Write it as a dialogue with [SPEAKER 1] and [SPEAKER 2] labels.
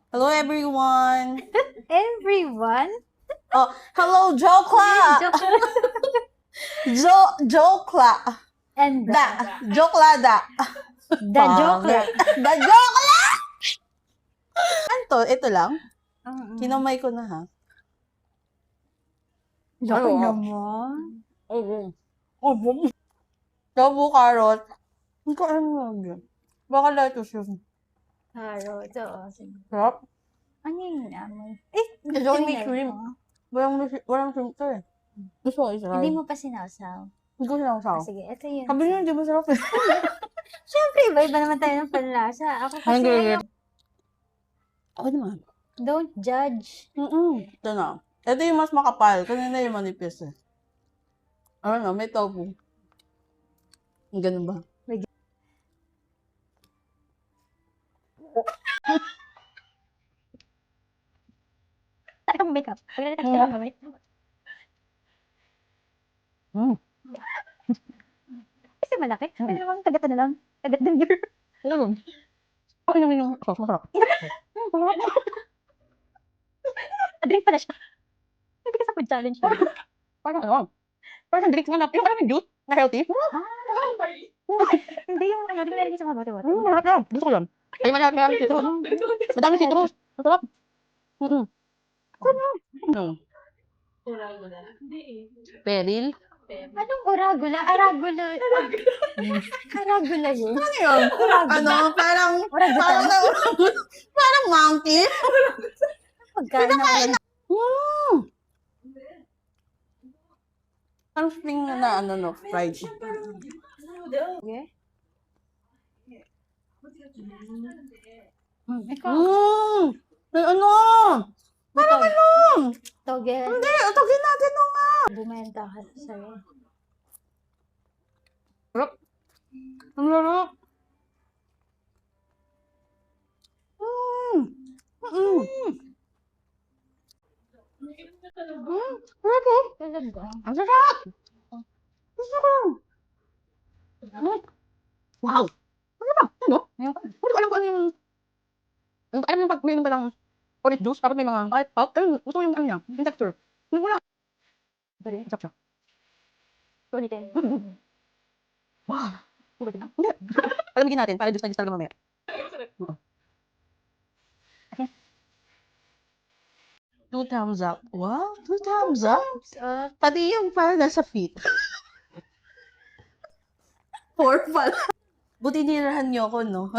[SPEAKER 1] Hello everyone!
[SPEAKER 2] Everyone?
[SPEAKER 1] Oh, hello Jokla! Jokla!
[SPEAKER 2] And
[SPEAKER 1] Jokla da!
[SPEAKER 2] the joke lang.
[SPEAKER 1] The Jokla! Ano to? Ito lang? Kinamay ko na ha.
[SPEAKER 2] Joke
[SPEAKER 1] Ano?
[SPEAKER 2] naman.
[SPEAKER 1] Oo. Tofu carrot. Hindi ko alam yun. Baka lettuce yun.
[SPEAKER 2] Carrot. Oo, sige.
[SPEAKER 1] Sarap.
[SPEAKER 2] Ano yung naman?
[SPEAKER 1] Ito yung may
[SPEAKER 2] tinay
[SPEAKER 1] shrimp.
[SPEAKER 2] mo.
[SPEAKER 1] Walang shrimp to eh. Gusto ko isa.
[SPEAKER 2] Hindi mo pa sinawsaw.
[SPEAKER 1] Hindi ko sinawsaw.
[SPEAKER 2] Sige, ito yun.
[SPEAKER 1] Sabi niyo, hindi masarap eh.
[SPEAKER 2] Siyempre, iba-iba naman tayo ng panlasa. Ako kasi
[SPEAKER 1] Okay naman.
[SPEAKER 2] don't judge.
[SPEAKER 1] Ito na. Ito yung mas makapal. Kanina yung manipis eh. Ano na, may tofu. Ganun ba?
[SPEAKER 2] Taka mo makeup. Pagkakita ka ng kamay. Kasi malaki. Pwede naman kagat na lang. Kagat din yun.
[SPEAKER 1] Ano? Okay naman yung sauce. Masarap.
[SPEAKER 2] Drink pala siya. Hindi ka sa food challenge.
[SPEAKER 1] Parang ano? Parang drinks nga na. Yung parang juice na healthy.
[SPEAKER 2] Hindi yung ano, di nalagay sa mga bote-bote.
[SPEAKER 1] Masarap yan. Gusto ko yan. Ay, madami citrus. Madami citrus. Masarap. Ano? Peril?
[SPEAKER 2] Anong oragula? Aragula. Aragula yun.
[SPEAKER 1] Ano yun? Ano? Parang
[SPEAKER 2] Orangutan.
[SPEAKER 1] parang monkey.
[SPEAKER 2] Pagkain na ulan.
[SPEAKER 1] Ang spring na ano no, fried.
[SPEAKER 2] Okay. Ikaw.
[SPEAKER 1] Ano? Parang ano?
[SPEAKER 2] Toge.
[SPEAKER 1] Hindi, utogin natin nung nga.
[SPEAKER 2] Bumenta ka sa'yo.
[SPEAKER 1] Ang sarap. Sarap oh.
[SPEAKER 2] Talaga.
[SPEAKER 1] Ang sarap. Gusto ko. Wow. Ano ba? Ano? Hindi ko alam kung ano yung... Hindi ko alam yung pag-uminom pa ng orange juice, tapos may mga kahit pulp. Pero gusto ko yung ano niya, yung texture. Hindi ko lang.
[SPEAKER 2] Sorry.
[SPEAKER 1] Sarap siya.
[SPEAKER 2] Ulitin.
[SPEAKER 1] Wow. Hindi. Palamigin natin, para juice na juice talaga mamaya. Oo. 2 thumbs up. Wow, 2 thumbs up. Pati yung para nasa feet. 4 pala. Buti nirahan niyo ako, no?